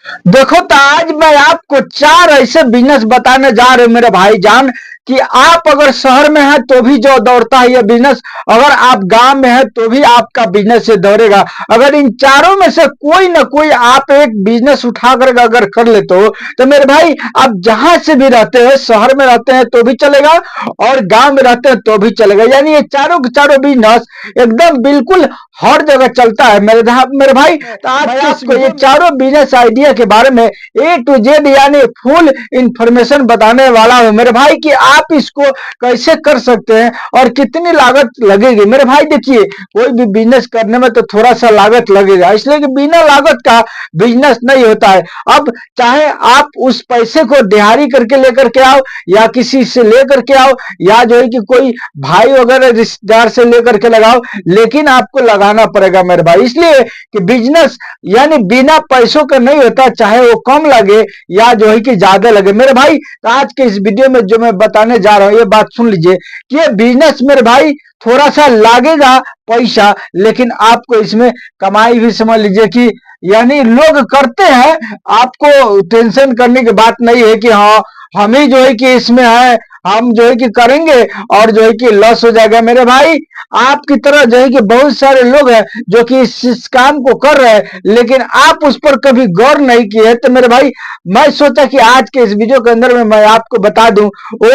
देखो तो आज मैं आपको चार ऐसे बिजनेस बताने जा रहे हूं मेरे भाईजान कि आप अगर शहर में हैं तो भी जो दौड़ता है ये बिजनेस, अगर आप गांव में हैं तो भी आपका बिजनेस से दौड़ेगा। अगर इन चारों में से कोई ना कोई आप एक बिजनेस उठा कर अगर कर लेते हो तो मेरे भाई आप जहां से भी रहते हैं, शहर में रहते हैं तो भी चलेगा और गांव में रहते हैं तो भी चलेगा। यानी ये चारों के चारों बिजनेस एकदम बिल्कुल हर जगह चलता है मेरे भाई। तो आज मैं आपको ये चारों बिजनेस आइडिया के बारे में A to Z यानी फुल इंफॉर्मेशन बताने वाला हूं मेरे भाई कि आप इसको कैसे कर सकते हैं और कितनी लागत लगेगी। मेरे भाई देखिए, कोई भी बिजनेस करने में तो थोड़ा सा लागत लगेगा, इसलिए कि बिना लागत का बिजनेस नहीं होता है। अब चाहे आप उस पैसे को दिहाड़ी करके लेकर के आओ या किसी से लेकर के आओ या जो है कि कोई भाई वगैरह रिश्तेदार से लेकर के लगाओ, लेकिन आपको लगाना पड़ेगा मेरे भाई। इसलिए कि बिजनेस यानी बिना पैसों का नहीं होता, चाहे वो कम लगे या जो है कि ज्यादा लगे मेरे भाई। तो आज के इस वीडियो में जो मैं बताने जा रहा हूं ये बात सुन लीजिए कि ये बिजनेस मेरे भाई थोड़ा सा लागेगा पैसा, लेकिन आपको इसमें कमाई भी समझ लीजिए कि यानी लोग करते हैं। आपको टेंशन करने की बात नहीं है कि हाँ हम ही जो है कि इसमें है, हम जो है कि करेंगे और जो है कि लॉस हो जाएगा। मेरे भाई आपकी तरह जो है कि बहुत सारे लोग हैं जो कि इस काम को कर रहे हैं, लेकिन आप उस पर कभी गौर नहीं किए। तो मेरे भाई मैं सोचा कि आज के इस वीडियो के अंदर में मैं आपको बता दूं वो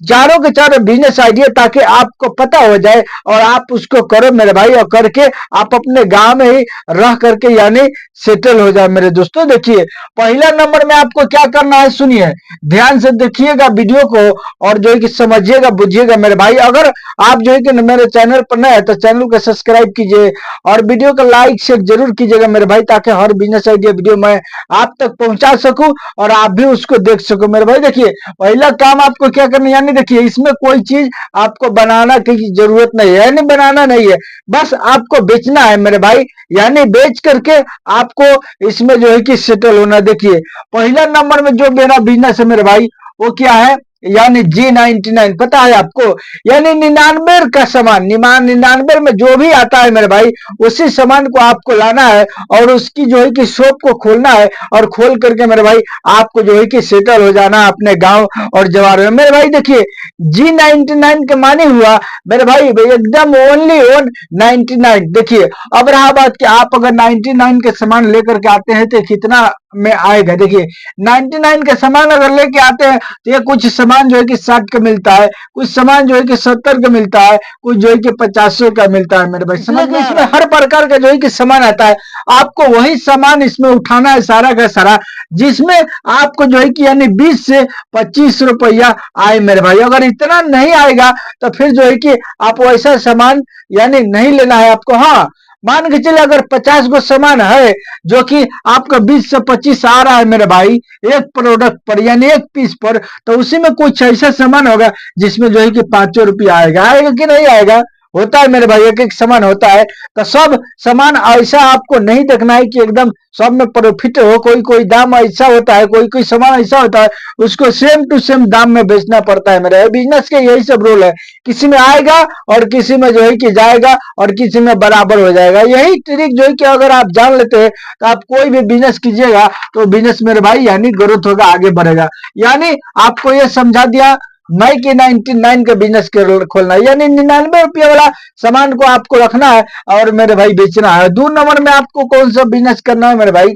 चारों के चारों बिजनेस आइडिया, ताकि आपको पता हो जाए और आप उसको करो मेरे भाई, और करके आप अपने गांव में ही रह करके यानी सेटल हो जाए। मेरे दोस्तों देखिए, पहला नंबर में आपको क्या करना है सुनिए, ध्यान से देखिएगा वीडियो को और जो है कि समझिएगा बुझिएगा मेरे भाई। अगर आप जो है कि मेरे चैनल पर नए हैं तो चैनल को सब्सक्राइब कीजिए और वीडियो को लाइक शेयर जरूर कीजिएगा मेरे भाई, ताकि हर बिजनेस आइडिया वीडियो मैं आप तक पहुंचा सकूं और आप भी उसको देख सको मेरे भाई। देखिए पहला काम आपको क्या करना है, यानी देखिए इसमें कोई चीज आपको बनाना की जरूरत नहीं है, यानी बनाना नहीं है, बस आपको बेचना है मेरे भाई। यानी बेच करके आपको इसमें जो है कि सेटल होना। देखिए पहला नंबर में जो मेरा बिजनेस है मेरे भाई वो क्या है, यानी G99 पता है आपको, यानी 99 का सामान, 99 में जो भी आता है मेरे भाई उसी सामान को आपको लाना है और उसकी जो है कि शॉप को खोलना है और खोल करके मेरे भाई आपको जो है कि सेटल हो जाना है अपने गांव और जवार में। मेरे भाई देखिए G99 के माने हुआ मेरे भाई एकदम ओनली ओन 99। देखिए अब रहा बात कि आप अगर 99 के सामान लेकर के आते हैं तो कितना में आएगा। देखिए 99 के सामान अगर लेके आते हैं तो ये कुछ सामान जो है कि 60 का मिलता है, कुछ सामान जो है कि 70 का मिलता है, कुछ जो है कि 50 का मिलता है मेरे भाई। समझ में इसमें हर प्रकार का जो है कि सामान आता है, आपको वही सामान इसमें उठाना है सारा का सारा, जिसमें आपको जो है कि यानी 20 से 25 रुपया आए मेरे भाई। अगर इतना नहीं आएगा तो फिर जो है कि आप वैसा सामान यानी नहीं लेना है आपको। हाँ मान के चले अगर 50 गो सामान है जो कि आपका 20 से 25 आ रहा है मेरे भाई एक प्रोडक्ट पर यानी एक पीस पर, तो उसी में कुछ ऐसा सामान होगा जिसमें जो है कि 5 रुपया आएगा। आएगा कि नहीं आएगा? होता है मेरे भाई, एक एक सामान होता है। तो सब सामान ऐसा आपको नहीं देखना है कि एकदम सब में प्रॉफिट हो। कोई कोई दाम ऐसा होता है, कोई कोई सामान ऐसा होता है उसको सेम टू सेम दाम में बेचना पड़ता है मेरे बिजनेस के। यही सब रूल है, किसी में आएगा और किसी में जो है कि जाएगा और किसी में बराबर हो जाएगा। यही ट्रिक जो है कि अगर आप जान लेते हैं तो आप कोई भी बिजनेस कीजिएगा तो बिजनेस मेरे भाई यानी ग्रोथ होगा, आगे बढ़ेगा। यानी आपको ये समझा दिया मैं कि 99 का बिजनेस खोलना है, यानी 99 रुपया वाला सामान को आपको रखना है और मेरे भाई बेचना है। 2 नंबर में आपको कौन सा बिजनेस करना है मेरे भाई,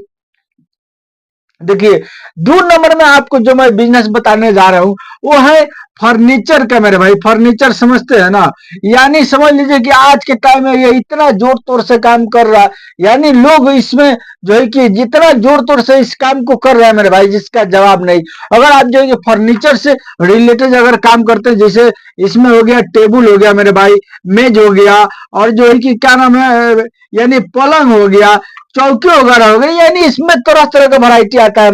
देखिए 2 नंबर में आपको जो मैं बिजनेस बताने जा रहा हूं वो है फर्नीचर का मेरे भाई। फर्नीचर समझते हैं ना, यानी समझ लीजिए कि आज के टाइम में ये इतना जोर तोड़ से काम कर रहा है, यानी लोग इसमें जो है कि जितना जोर तोड़ से इस काम को कर रहे हैं मेरे भाई जिसका जवाब नहीं। अगर आप जो है कि फर्नीचर से रिलेटेड अगर काम करते हैं, जैसे इसमें हो गया टेबल हो गया मेरे भाई, मेज हो गया और जो है कि क्या नाम है यानी पलंग हो गया, चौकी वगैरह हो गई, यानी इसमें तरह तरह का वैरायटी आता है।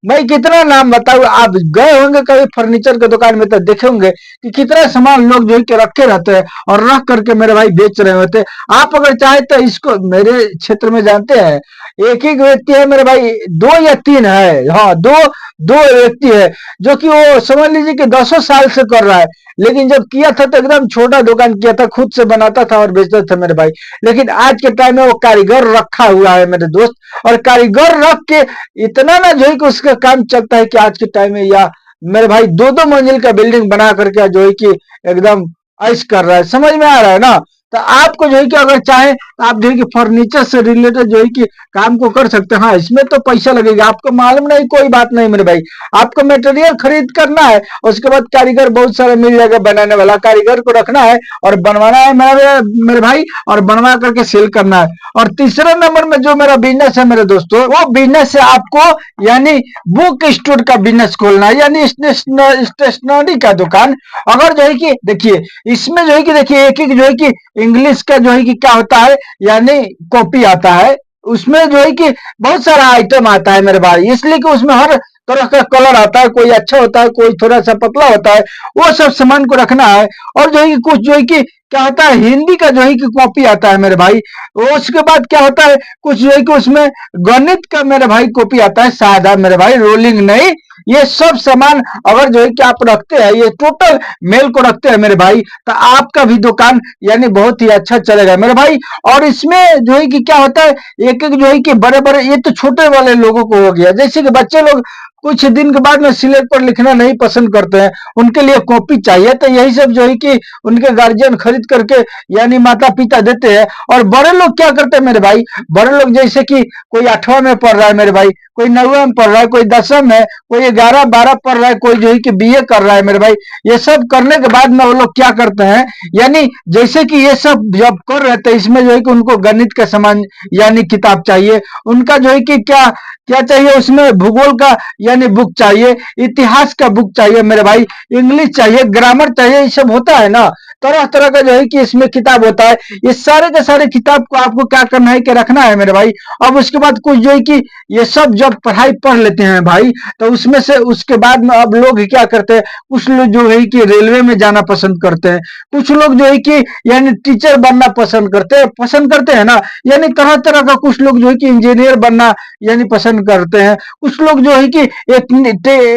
मैं कितना नाम बताऊं, आप गए होंगे कभी फर्नीचर की दुकान में तो देखे होंगे कि कितना सामान लोग जो है कि रखे रहते हैं और रख करके मेरे भाई बेच रहे होते हैं। आप अगर चाहे तो इसको मेरे क्षेत्र में जानते हैं एक ही व्यक्ति है मेरे भाई, 2 या 3 है, हाँ 2 दो व्यक्ति है जो कि वो समझ लीजिए कि 10 साल से कर रहा है, लेकिन जब किया था तो एकदम छोटा दुकान किया था, खुद से बनाता था और बेचता था मेरे भाई। लेकिन आज के टाइम में वो कारीगर रखा हुआ है मेरे दोस्त, और कारीगर रख के इतना ना जो है कि उसका काम चलता है कि आज के टाइम में या मेरे भाई दो दो मंजिल का बिल्डिंग बना करके जो है कि एकदम ऐश कर रहा है। समझ में आ रहा है ना? तो आपको जो है कि अगर चाहे तो आप जो है कि फर्नीचर से रिलेटेड जो है कि काम को कर सकते हैं। हाँ, इसमें तो पैसा लगेगा, आपको मालूम नहीं, कोई बात नहीं मेरे भाई। आपको मटेरियल खरीद करना है, उसके बाद कारीगर बहुत सारा मिल जाएगा, बनाने वाला कारीगर को रखना है और बनवाना है मेरे भाई, और बनवा करके सेल करना है। और तीसरे नंबर में जो मेरा बिजनेस है मेरे दोस्तों, वो बिजनेस है आपको यानी बुक स्टोर का बिजनेस खोलना है, यानी स्टेशनरी का दुकान। अगर जो है कि देखिए इसमें जो है कि देखिए एक एक जो है कि इंग्लिश का जो है कि क्या होता है यानी कॉपी आता है, उसमें जो है कि बहुत सारा आइटम आता है मेरे भाई, इसलिए कि उसमें हर तरह का कलर आता है, कोई अच्छा होता है, कोई थोड़ा सा पतला होता है, वो सब सामान को रखना है। और जो है कि कुछ जो है कि क्या होता है हिंदी का जो है कि कॉपी आता है मेरे भाई। वो उसके बाद क्या होता है कुछ जो है कि उसमें गणित का मेरे भाई कॉपी आता है, सादा मेरे भाई, रोलिंग नहीं। ये सब सामान अगर जो है कि आप रखते हैं, ये टोटल मेल को रखते हैं मेरे भाई, तो आपका भी दुकान यानी बहुत ही अच्छा चलेगा मेरे भाई। और इसमें जो है कि क्या होता है एक एक जो है कि बड़े बड़े, ये तो छोटे वाले लोगों को हो गया, जैसे कि बच्चे लोग कुछ दिन के बाद में सिलेट पर लिखना नहीं पसंद करते हैं, उनके लिए कॉपी चाहिए, तो यही सब जो है कि उनके गार्जियन खरीद करके यानी माता पिता देते हैं। और बड़े लोग क्या करते हैं मेरे भाई, बड़े लोग जैसे कि कोई 8वां में पढ़ रहा है मेरे भाई, कोई 9वां में पढ़ रहा है, कोई 10वां में, कोई 11 12 पढ़ रहा है, कोई जो है कि बीए कर रहा है मेरे भाई। ये सब करने के बाद में वो लोग क्या करते हैं यानी जैसे कि ये सब जब कर रहे थे, इसमें जो है कि उनको गणित का सामान यानी किताब चाहिए, उनका जो है कि क्या क्या चाहिए, उसमें भूगोल का यानी बुक चाहिए, इतिहास का बुक चाहिए मेरे भाई, इंग्लिश चाहिए, ग्रामर चाहिए, ये सब होता है ना, तरह तरह का जो है कि इसमें किताब होता है। ये सारे के सारे किताब को आपको क्या करना है कि रखना है मेरे भाई। अब उसके बाद कुछ जो है कि ये सब जब पढ़ाई पढ़ लेते हैं भाई, तो उसमें से उसके बाद में अब लोग क्या करते हैं, कुछ लोग जो है कि रेलवे में जाना पसंद करते हैं, कुछ लोग जो है कि यानी टीचर बनना पसंद करते हैं ना, यानी तरह तरह का, कुछ लोग जो है कि इंजीनियर बनना यानी पसंद करते हैं, कुछ लोग जो है कि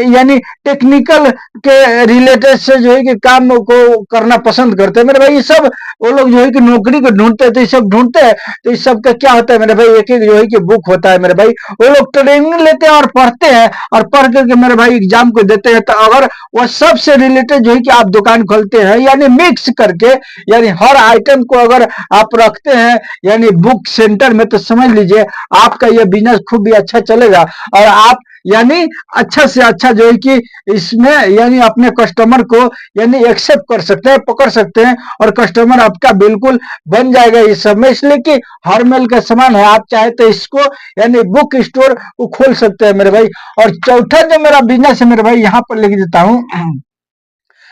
यानी टेक्निकल के रिलेटेड से जो है कि काम को करना पसंद करते हैं मेरे भाई। ये सब वो लोग जो है कि नौकरी को ढूंढते हैं, तो ये सब ढूंढते हैं, तो इस सब का क्या होता है मेरे भाई, एक एक जो है कि बुक होता है मेरे भाई, वो लोग ट्रेनिंग लेते हैं और पढ़ते हैं, और पढ़ करके मेरे भाई एग्जाम को देते हैं। तो अगर वह सबसे रिलेटेड जो है कि आप दुकान खोलते हैं यानी मिक्स करके, यानी हर आइटम को अगर आप रखते हैं यानी बुक सेंटर में, तो समझ लीजिए आपका यह बिजनेस खूब भी अच्छा चलेगा। और आप यानी अच्छा से अच्छा जो है कि इसमें यानी अपने कस्टमर को यानी एक्सेप्ट कर सकते हैं, पकड़ सकते हैं, और कस्टमर आपका बिल्कुल बन जाएगा इस सब में, इसलिए कि हर मेल का सामान है। आप चाहे तो इसको यानी बुक स्टोर को खोल सकते हैं मेरे भाई। और चौथा जो मेरा बिजनेस है मेरे भाई, यहाँ पर लिख देता हूँ,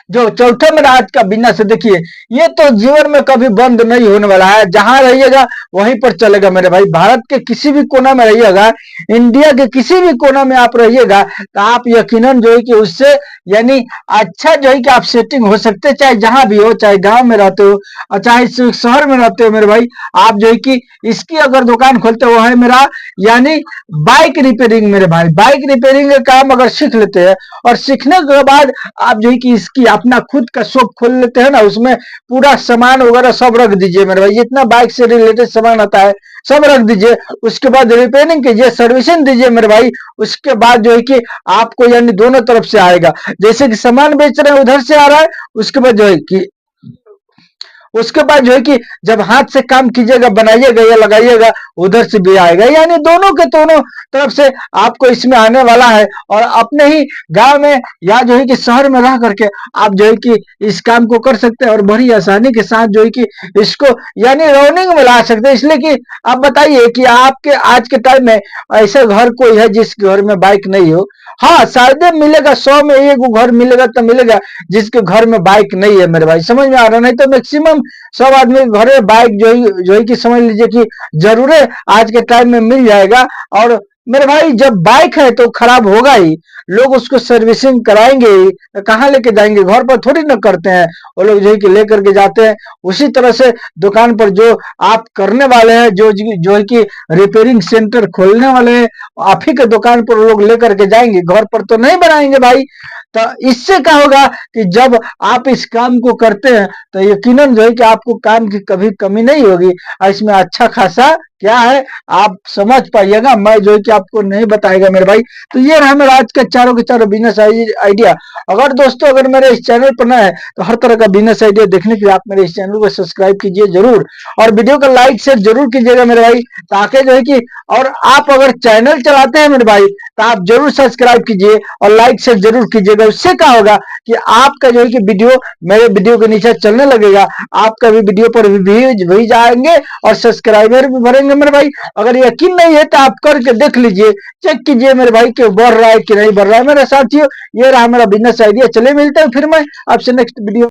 जो चौथा मेरा आज का बिजनेस है, देखिए ये तो जीवन में कभी बंद नहीं होने वाला है, जहां रहिएगा वहीं पर चलेगा मेरे भाई। भारत के किसी भी कोना में रहिएगा, इंडिया के किसी भी कोना में आप रहिएगा, तो आप यकीनन जो है कि उससे यानी अच्छा जो है कि आप सेटिंग हो सकते हैं, चाहे जहां भी हो, चाहे गांव में रहते हो और चाहे शहर में रहते हो मेरे भाई। आप जो है कि इसकी अगर दुकान खोलते हो, है मेरा यानी बाइक रिपेयरिंग मेरे भाई। बाइक रिपेयरिंग का काम अगर सीख लेते हैं, और सीखने के बाद आप जो है कि इसकी अपना खुद का शॉप खोल लेते हैं ना, उसमें पूरा सामान वगैरह सब रख दीजिए मेरे भाई, जितना बाइक से रिलेटेड सामान आता है सब रख दीजिए। उसके बाद रिपेयरिंग कीजिए, सर्विसिंग दीजिए मेरे भाई। उसके बाद जो है कि आपको यानी दोनों तरफ से आएगा, जैसे कि सामान बेच रहे हैं उधर से आ रहा है, उसके बाद जो है कि उसके बाद जो है कि जब हाथ से काम कीजिएगा, बनाइएगा या लगाइएगा, उधर से भी आएगा, यानी दोनों के दोनों तरफ से आपको इसमें आने वाला है। और अपने ही गांव में या जो है कि शहर में रह करके आप जो है कि इस काम को कर सकते हैं, और बड़ी आसानी के साथ जो है कि इसको यानी रनिंग में ला सकते हैं। इसलिए कि आप बताइए कि आपके आज के टाइम में ऐसा घर कोई है जिसके घर में बाइक नहीं हो? हाँ, शायद मिलेगा, 100 में एक घर मिलेगा तो मिलेगा जिसके घर में बाइक नहीं है मेरे भाई। समझ में आ रहा? नहीं तो मैक्सिमम सब आदमी के घर में बाइक जो है कि समझ लीजिए कि जरूर आज के टाइम में मिल जाएगा। और मेरे भाई जब बाइक है तो खराब होगा ही, लोग उसको सर्विसिंग कराएंगे ही, तो कहाँ लेके जाएंगे, घर पर थोड़ी ना करते हैं, वो लोग जो है कि लेकर के जाते हैं। उसी तरह से दुकान पर जो आप करने वाले हैं, जो है कि रिपेयरिंग सेंटर खोलने वाले हैं, आप ही के दुकान पर लोग लेकर के जाएंगे, घर पर तो नहीं बनाएंगे भाई। तो इससे क्या होगा कि जब आप इस काम को करते हैं तो यकीनन जो है कि आपको काम की कभी कमी नहीं होगी, और इसमें अच्छा खासा क्या है आप समझ पाइएगा, मैं जो है कि आपको नहीं बताएगा मेरे भाई। तो ये रहा मेरा आज का चारों के चारों बिजनेस आइडिया। अगर दोस्तों अगर मेरे इस चैनल पर नए हैं तो हर तरह का बिजनेस आइडिया देखने के लिए आप मेरे इस चैनल को सब्सक्राइब कीजिए जरूर, और वीडियो को लाइक शेयर जरूर कीजिएगा मेरे भाई, ताकि जो है कि और आप अगर चैनल चलाते हैं मेरे भाई तो आप जरूर सब्सक्राइब कीजिए और लाइक शेयर जरूर कीजिएगा। उससे क्या होगा कि आपका जो है कि वीडियो मेरे वीडियो के नीचे चलने लगेगा, आपका भी वीडियो पर व्यूज भी जाएंगे और सब्सक्राइबर भी बढ़ेंगे मेरे भाई। अगर यकीन नहीं है तो आप करके देख लीजिए, चेक कीजिए मेरे भाई कि बढ़ रहा है कि नहीं बढ़ रहा है मेरे साथियों। ये रहा मेरा बिजनेस आइडिया। चलिए मिलते हैं फिर मैं आपसे नेक्स्ट वीडियो।